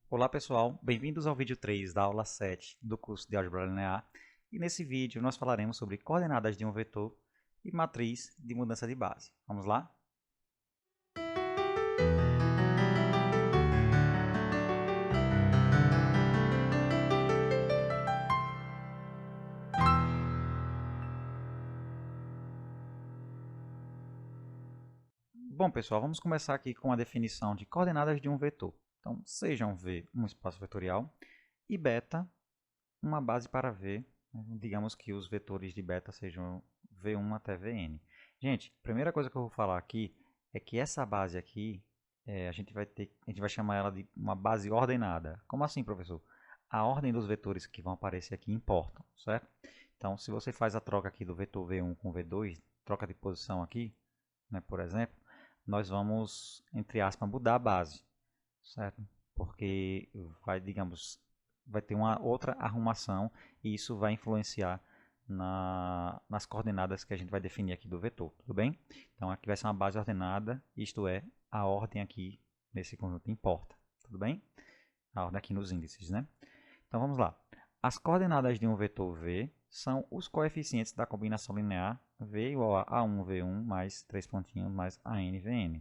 Olá pessoal, bem-vindos ao vídeo 3 da aula 7 do curso de Álgebra Linear. E nesse vídeo nós falaremos sobre coordenadas de um vetor e matriz de mudança de base. Vamos lá? Bom pessoal, vamos começar aqui com a definição de coordenadas de um vetor. Então, sejam V um espaço vetorial e beta uma base para V. Digamos que os vetores de beta sejam V1 até Vn. Gente, a primeira coisa que eu vou falar aqui é que essa base aqui, a gente vai chamar ela de uma base ordenada. Como assim, professor? A ordem dos vetores que vão aparecer aqui importam, certo? Então, se você faz a troca aqui do vetor V1 com V2, troca de posição aqui, né, por exemplo, nós vamos, entre aspas, mudar a base, certo? Porque vai ter uma outra arrumação e isso vai influenciar nas coordenadas que a gente vai definir aqui do vetor, tudo bem? Então aqui vai ser uma base ordenada, isto é, a ordem aqui nesse conjunto importa, tudo bem? A ordem aqui nos índices, né? Então vamos lá. As coordenadas de um vetor V são os coeficientes da combinação linear V igual a A1V1 mais 3 pontinhos mais ANVN.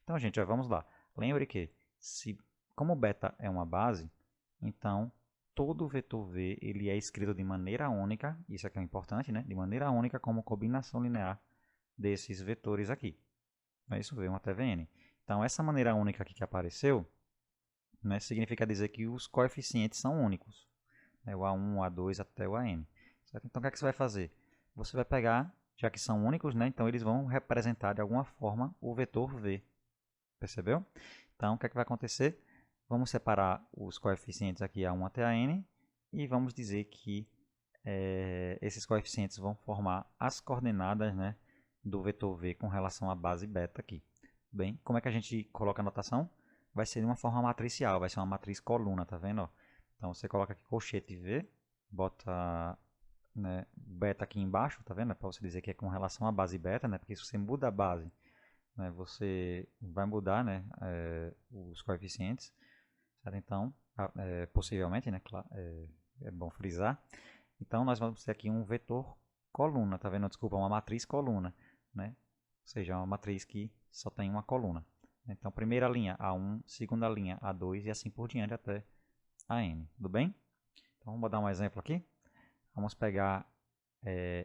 Então, gente, vamos lá. Lembre que, como beta é uma base, então todo vetor V ele é escrito de maneira única, isso aqui é importante, né? De maneira única como combinação linear desses vetores aqui. É isso, V1 até Vn. Então, essa maneira única aqui que apareceu, né, significa dizer que os coeficientes são únicos, né, o A1, o A2 até o AN. Certo? Então, o que é que você vai fazer? Você vai pegar, já que são únicos, né, então eles vão representar de alguma forma o vetor V. Percebeu? Então, o que é que vai acontecer? Vamos separar os coeficientes aqui A1 até AN e vamos dizer que esses coeficientes vão formar as coordenadas, né, do vetor V com relação à base beta aqui. Bem, como é que a gente coloca a notação? Vai ser de uma forma matricial, vai ser uma matriz coluna, tá vendo? Então você coloca aqui colchete V, bota, né, beta aqui embaixo, tá vendo? Para você dizer que é com relação à base beta, né? Porque se você muda a base, né, você vai mudar, né, os coeficientes, certo? Então, possivelmente, né, é bom frisar. Então nós vamos ter aqui um vetor coluna, tá vendo? Desculpa, uma matriz coluna, né? Ou seja, uma matriz que só tem uma coluna. Então, primeira linha A1, segunda linha A2 e assim por diante até AN, tudo bem? Então, vamos dar um exemplo aqui. Vamos pegar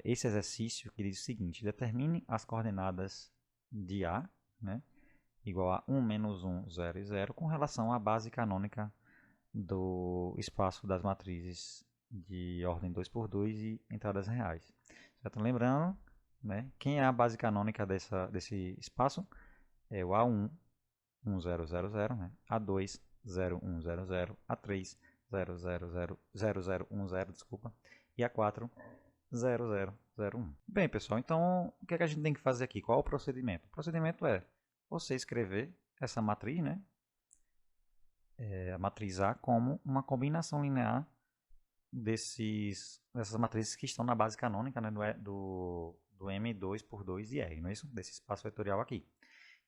esse exercício que diz o seguinte: determine as coordenadas de A, né, igual a 1 menos 1, 0 e 0, com relação à base canônica do espaço das matrizes de ordem 2 por 2 e entradas reais. Certo? Lembrando, né, quem é a base canônica desse espaço? É o A1, 1, 0, 0, 0, né? A2, 0, 1, 0, 0, A3, 0, 0, 0, 0, 0, 1, 0, desculpa, e A4, 0, 0, 0, 1. Bem, pessoal, então o que é que a gente tem que fazer aqui? Qual é o procedimento? O procedimento é você escrever essa matriz, né? A matriz A como uma combinação linear dessas matrizes que estão na base canônica, né, do M2 por 2 e R, não é isso? Desse espaço vetorial aqui.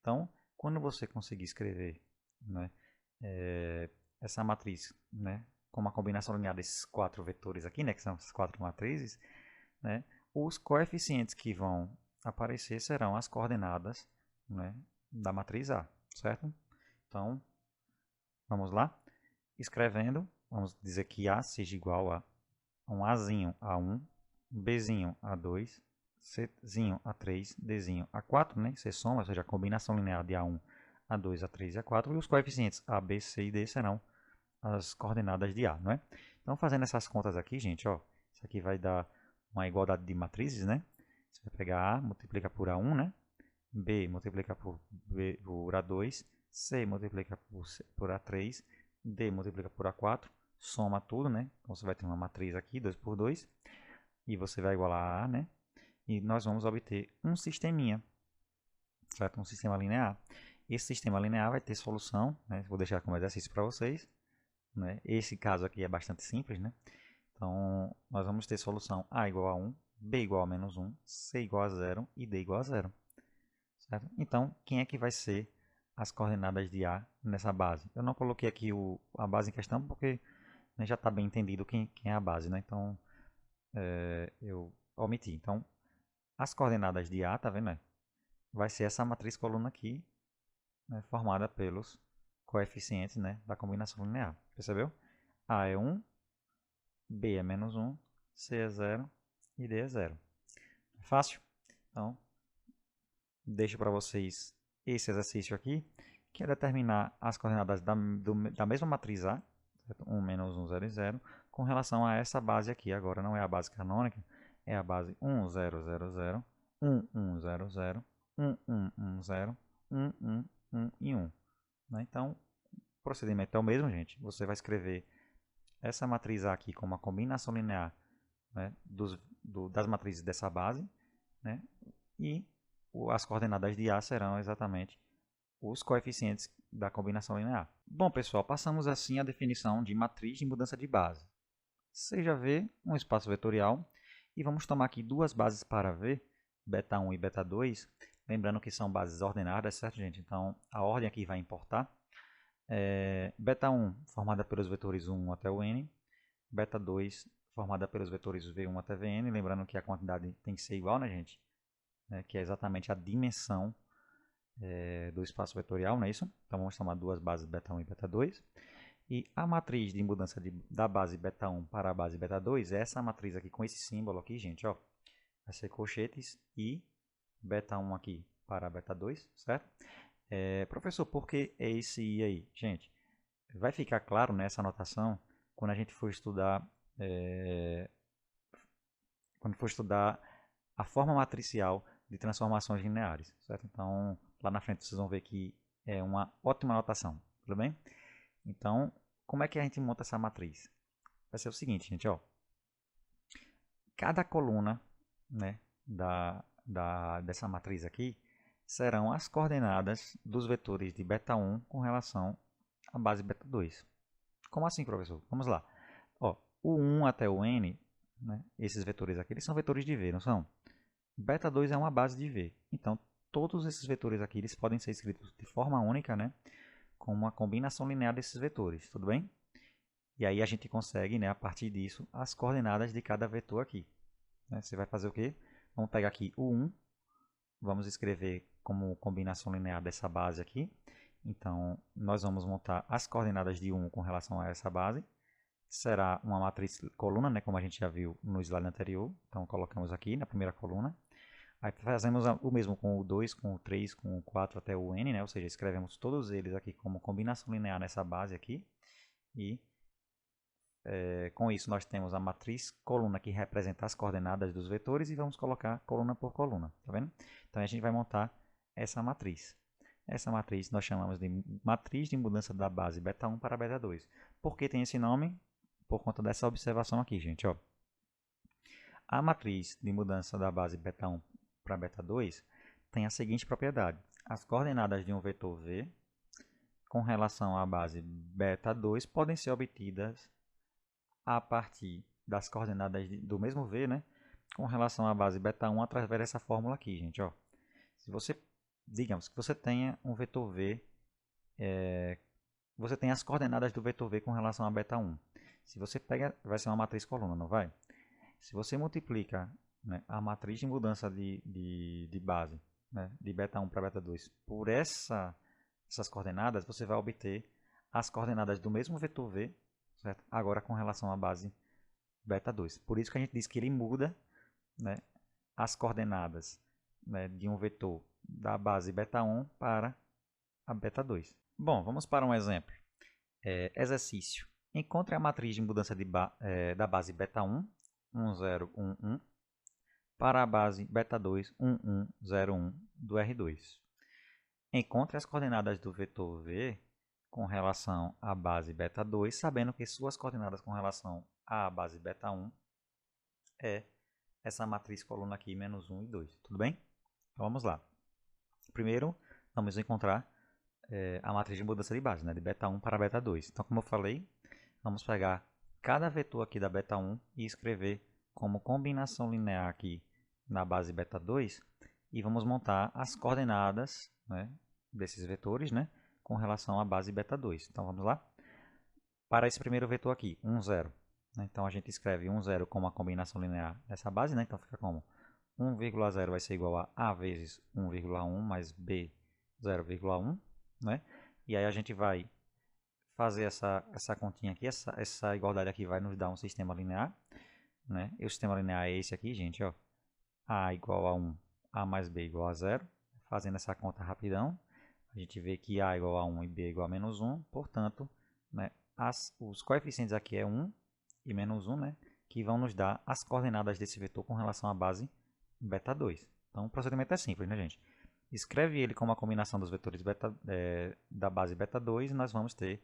Então, quando você conseguir escrever, né, essa matriz, né, com uma combinação linear desses quatro vetores aqui, né, que são as quatro matrizes, né, os coeficientes que vão aparecer serão as coordenadas, né, da matriz A, certo? Então, vamos lá? Escrevendo, vamos dizer que A seja igual a um Azinho A1, Bzinho A2, Czinho A3, Dzinho A4, né? Você soma, ou seja, a combinação linear de A1, A2, A3 e A4, e os coeficientes A, B, C e D serão as coordenadas de A, não é? Então, fazendo essas contas aqui, gente, ó, isso aqui vai dar uma igualdade de matrizes, né? Você vai pegar A, multiplica por A1, né? B multiplica por A2, C multiplica por A3, D multiplica por A4, soma tudo, né? Então você vai ter uma matriz aqui, 2 por 2, e você vai igualar a A, né? E nós vamos obter um sisteminha, certo? Um sistema linear. Esse sistema linear vai ter solução, né? Vou deixar como exercício para vocês, né? Esse caso aqui é bastante simples, né? Então, nós vamos ter solução A igual a 1, B igual a -1, C igual a 0 e D igual a 0. Certo? Então, quem é que vai ser as coordenadas de A nessa base. Eu não coloquei aqui a base em questão porque, né, já está bem entendido quem é a base, né? Então, eu omiti. Então, as coordenadas de A, tá vendo, né? Vai ser essa matriz coluna aqui, né, formada pelos coeficientes, né, da combinação linear. Percebeu? A é 1, B é menos 1, C é 0 e D é 0. Fácil? Então, deixo para vocês esse exercício aqui, que é determinar as coordenadas da mesma matriz A, 1, menos 1, 0 e 0, com relação a essa base aqui. Agora não é a base canônica, é a base 1, 0, 0, 0, 1, 1, 0, 0, 1, 1, 1, 0, 1, 1, 1 e 1. Né? Então, o procedimento é o mesmo, gente. Você vai escrever essa matriz A aqui como uma combinação linear, né, das matrizes dessa base, né, e as coordenadas de A serão exatamente os coeficientes da combinação linear. Bom, pessoal, passamos assim a definição de matriz de mudança de base. Seja V um espaço vetorial, e vamos tomar aqui duas bases para V, beta1 e beta2, lembrando que são bases ordenadas, certo, gente? Então, a ordem aqui vai importar. Beta1 formada pelos vetores 1 até o n, beta2 formada pelos vetores v1 até vn, lembrando que a quantidade tem que ser igual, né, gente? Que é exatamente a dimensão do espaço vetorial, não é isso? Então vamos tomar duas bases beta1 e beta2. E a matriz de mudança da base beta1 para a base beta2 é essa matriz aqui com esse símbolo aqui, gente, ó. Vai ser colchetes e beta1 aqui para beta2, certo? Professor, por que é esse i aí? Gente, vai ficar claro nessa anotação quando a gente for estudar a forma matricial de transformações lineares, certo? Então, lá na frente vocês vão ver que é uma ótima anotação, tudo bem? Então, como é que a gente monta essa matriz? Vai ser o seguinte, gente, ó. Cada coluna, né, dessa matriz aqui serão as coordenadas dos vetores de beta1 com relação à base beta2. Como assim, professor? Vamos lá. Ó, o 1 até o n, né, esses vetores aqui, eles são vetores de V, não são? Beta2 é uma base de V. Então, todos esses vetores aqui eles podem ser escritos de forma única, né, com uma combinação linear desses vetores, tudo bem? E aí a gente consegue, né, a partir disso, as coordenadas de cada vetor aqui. Né? Você vai fazer o quê? Vamos pegar aqui o 1, vamos escrever como combinação linear dessa base aqui. Então, nós vamos montar as coordenadas de 1 com relação a essa base. Será uma matriz coluna, né, como a gente já viu no slide anterior. Então, colocamos aqui na primeira coluna. Aí fazemos o mesmo com o 2, com o 3, com o 4 até o n, né? Ou seja, escrevemos todos eles aqui como combinação linear nessa base aqui. E com isso nós temos a matriz coluna que representa as coordenadas dos vetores e vamos colocar coluna por coluna, tá vendo? Então a gente vai montar essa matriz. Essa matriz nós chamamos de matriz de mudança da base beta1 para beta2. Por que tem esse nome? Por conta dessa observação aqui, gente, ó. A matriz de mudança da base beta1 para beta2 tem a seguinte propriedade. As coordenadas de um vetor V com relação à base beta2 podem ser obtidas a partir das coordenadas do mesmo V, né, com relação à base beta1 através dessa fórmula aqui, gente, ó. Se você, digamos que você tenha um vetor V, você tem as coordenadas do vetor V com relação a beta1. Se você pega, vai ser uma matriz coluna, não vai? Se você multiplica, né, a matriz de mudança de base, né, de beta1 para beta2 por essas coordenadas, você vai obter as coordenadas do mesmo vetor V, certo? Agora com relação à base beta2. Por isso que a gente diz que ele muda, né, as coordenadas, né, de um vetor da base beta1 para a beta2. Bom, vamos para um exemplo. Exercício. Encontre a matriz de mudança da base beta1, 1, 0, 1, 1, para a base beta2, 1, 1, 0, 1 do R2. Encontre as coordenadas do vetor V com relação à base beta2, sabendo que suas coordenadas com relação à base beta1 é essa matriz coluna aqui, menos 1 e 2. Tudo bem? Então vamos lá. Primeiro, vamos encontrar a matriz de mudança de base, né, de beta1 para beta2. Então, como eu falei, vamos pegar cada vetor aqui da beta1 e escrever como combinação linear aqui na base beta2 e vamos montar as coordenadas, né, desses vetores, né, com relação à base beta 2. Então vamos lá. Para esse primeiro vetor aqui, 1, 0. Né, então a gente escreve 1, 0 como a combinação linear dessa base, né, então fica como 1,0 vai ser igual a vezes 1,1 mais b 0,1, né? E aí a gente vai fazer essa continha aqui, essa igualdade aqui vai nos dar um sistema linear, né? E o sistema linear é esse aqui, gente, ó. A igual a 1, a mais b igual a 0. Fazendo essa conta rapidão, a gente vê que a igual a 1 e b igual a menos 1, portanto, né, os coeficientes aqui é 1 e menos 1, né, que vão nos dar as coordenadas desse vetor com relação à base beta 2. Então o procedimento é simples, né, gente? Escreve ele como a combinação dos vetores da base beta 2 e nós vamos ter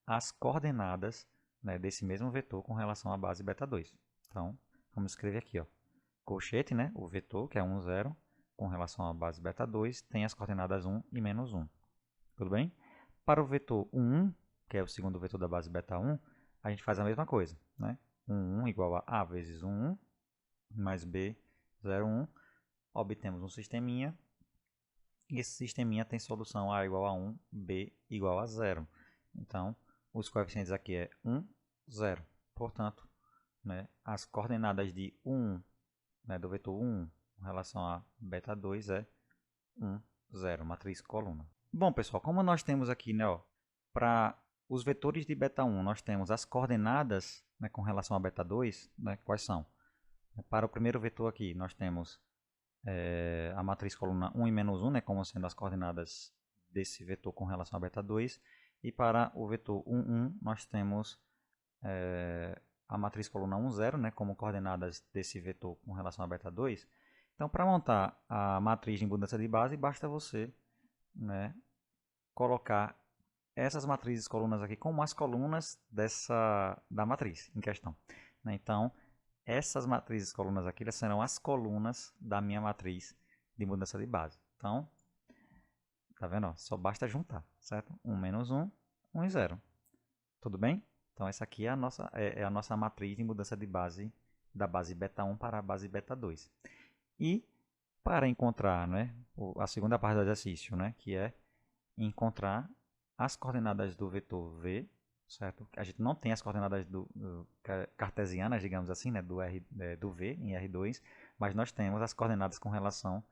as coordenadas, né, desse mesmo vetor com relação à base beta 2. Então, vamos escrever aqui, ó, colchete, né, o vetor, que é 1, 0, com relação à base beta 2, tem as coordenadas 1 e menos 1. Tudo bem? Para o vetor 1, que é o segundo vetor da base beta 1, a gente faz a mesma coisa, né? 1 igual a vezes 1 mais b 0, 1. Obtemos um sisteminha. E esse sisteminha tem solução a igual a 1, b igual a 0. Então, os coeficientes aqui é 1, 0. Portanto, né, as coordenadas de 1, né, do vetor 1 em relação a beta 2 é 1, 0, matriz coluna. Bom, pessoal, como nós temos aqui, né, para os vetores de beta 1, nós temos as coordenadas, né, com relação a beta 2, né, quais são? Para o primeiro vetor aqui, nós temos a matriz coluna 1 e menos 1, né, como sendo as coordenadas desse vetor com relação a beta 2. E para o vetor 1, 1, nós temos a matriz coluna 1, 0, né, como coordenadas desse vetor com relação a beta 2. Então, para montar a matriz de mudança de base, basta você, né, colocar essas matrizes colunas aqui como as colunas da matriz em questão. Né? Então, essas matrizes colunas aqui serão as colunas da minha matriz de mudança de base. Então, tá vendo? Ó, só basta juntar, certo? 1 menos 1, 1 e 0. Tudo bem? Então, essa aqui é a nossa matriz de mudança de base da base beta 1 para a base beta 2. E para encontrar, né, a segunda parte do exercício, né, que é encontrar as coordenadas do vetor v, certo? A gente não tem as coordenadas cartesianas, digamos assim, né, do v em R2, mas nós temos as coordenadas com relação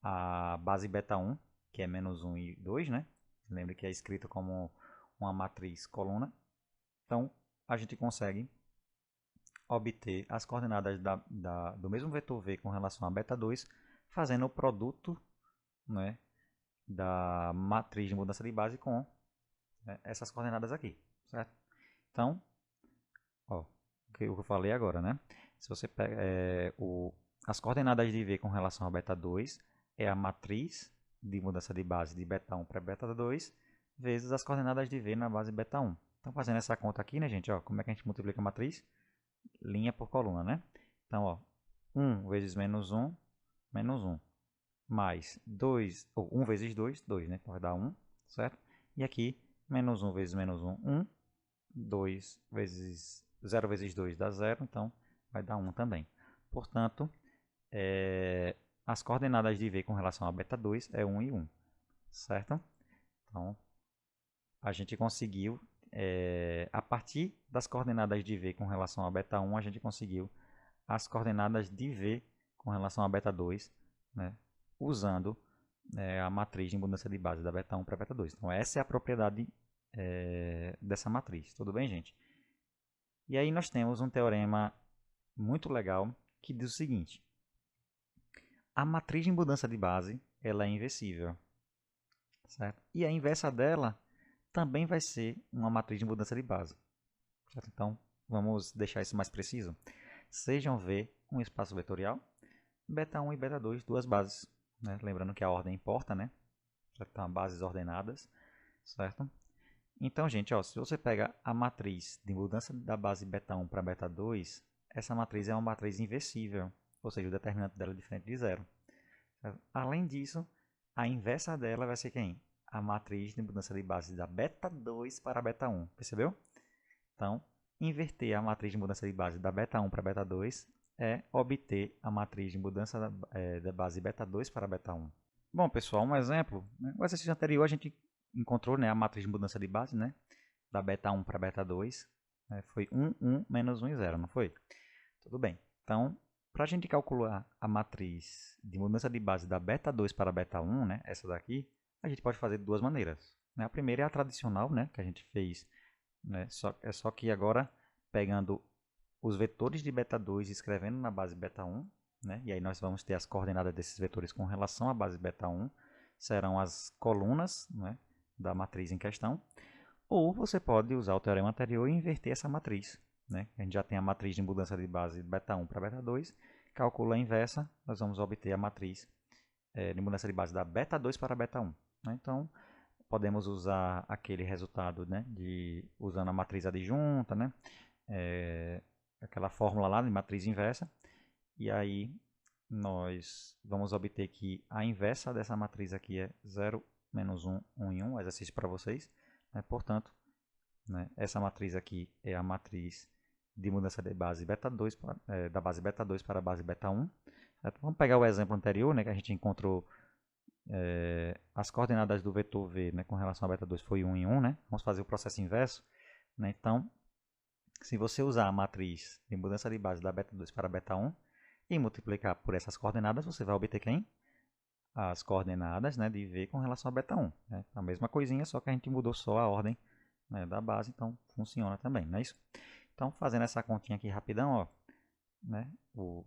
à base beta 1, que é menos 1 e 2, né? Lembre que é escrito como uma matriz coluna. Então, a gente consegue obter as coordenadas do mesmo vetor v com relação a beta 2, fazendo o produto, né, da matriz de mudança de base com, né, essas coordenadas aqui, certo? Então, ó, o que eu falei agora, né? Se você pega as coordenadas de v com relação a beta 2 é a matriz de mudança de base de beta 1 para beta 2 vezes as coordenadas de v na base beta 1. Então, fazendo essa conta aqui, né, gente? Ó, como é que a gente multiplica a matriz? Linha por coluna, né? Então, ó, 1 vezes menos 1, menos 1. Mais 2, ou 1 vezes 2, 2, né? Então vai dar 1, certo? E aqui, menos 1 vezes menos 1, 1. 2 vezes 0 vezes 2 dá 0, então vai dar 1 também. Portanto, as coordenadas de v com relação a beta 2 é 1 e 1, certo? Então, a gente conseguiu, a partir das coordenadas de v com relação a beta 1, a gente conseguiu as coordenadas de v com relação a beta 2, né, usando a matriz de mudança de base da beta 1 para beta 2. Então, essa é a propriedade dessa matriz. Tudo bem, gente? E aí nós temos um teorema muito legal que diz o seguinte: a matriz de mudança de base ela é inversível, certo? E a inversa dela também vai ser uma matriz de mudança de base, certo? Então, vamos deixar isso mais preciso. Sejam V um espaço vetorial, beta 1 e beta 2, duas bases, né? Lembrando que a ordem importa, né? Então, bases ordenadas, certo? Então, gente, ó, se você pega a matriz de mudança da base beta 1 para beta 2, essa matriz é uma matriz inversível, ou seja, o determinante dela é diferente de zero. Além disso, a inversa dela vai ser quem? A matriz de mudança de base da beta 2 para beta 1, percebeu? Então, inverter a matriz de mudança de base da beta 1 para beta 2 é obter a matriz de mudança da base beta 2 para beta 1. Bom, pessoal, um exemplo. Né? O exercício anterior a gente encontrou, né, a matriz de mudança de base, né, da beta 1 para beta 2. Né, foi 1, 1, menos 1 e 0, não foi? Tudo bem. Então, para a gente calcular a matriz de mudança de base da beta 2 para beta 1, né, essa daqui, a gente pode fazer de duas maneiras. Né? A primeira é a tradicional, né, que a gente fez, né, só que agora pegando os vetores de beta 2 e escrevendo na base beta 1, né, e aí nós vamos ter as coordenadas desses vetores com relação à base beta 1, serão as colunas, né, da matriz em questão, ou você pode usar o teorema anterior e inverter essa matriz. Né? A gente já tem a matriz de mudança de base beta 1 para beta 2, calcula a inversa, nós vamos obter a matriz de mudança de base da beta 2 para beta 1. Né? Então, podemos usar aquele resultado, né, usando a matriz adjunta, né, aquela fórmula lá de matriz inversa, e aí nós vamos obter que a inversa dessa matriz aqui é 0, menos 1, 1 e 1, exercício para vocês. Né? Portanto, né, essa matriz aqui é a matriz de mudança de base beta 2, da base beta 2 para a base beta 1. Certo? Vamos pegar o exemplo anterior, né, que a gente encontrou as coordenadas do vetor v, né, com relação a beta 2 foi 1 e 1. Né? Vamos fazer o processo inverso. Né? Então, se você usar a matriz de mudança de base da beta 2 para a beta 1 e multiplicar por essas coordenadas, você vai obter quem? As coordenadas, né, de v com relação a beta 1. Né? A mesma coisinha, só que a gente mudou só a ordem, né, da base, então funciona também, não é isso? Então, fazendo essa continha aqui rapidão, ó, né,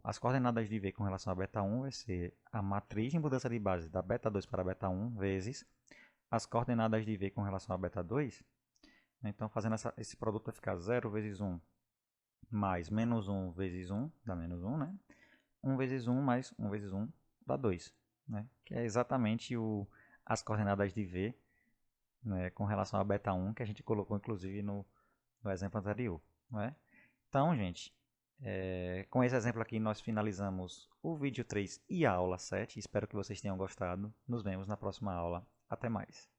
as coordenadas de v com relação a beta 1 vai ser a matriz de mudança de base da beta 2 para a beta 1 vezes as coordenadas de v com relação a beta 2. Né? Então, fazendo esse produto vai ficar 0 vezes 1 mais menos 1 vezes 1, dá menos 1, né? 1 vezes 1 mais 1 vezes 1 dá 2, né? Que é exatamente as coordenadas de v, né, com relação a beta 1 que a gente colocou inclusive no exemplo anterior. Não é? Então, gente, com esse exemplo aqui nós finalizamos o vídeo 3 e a aula 7. Espero que vocês tenham gostado. Nos vemos na próxima aula. Até mais.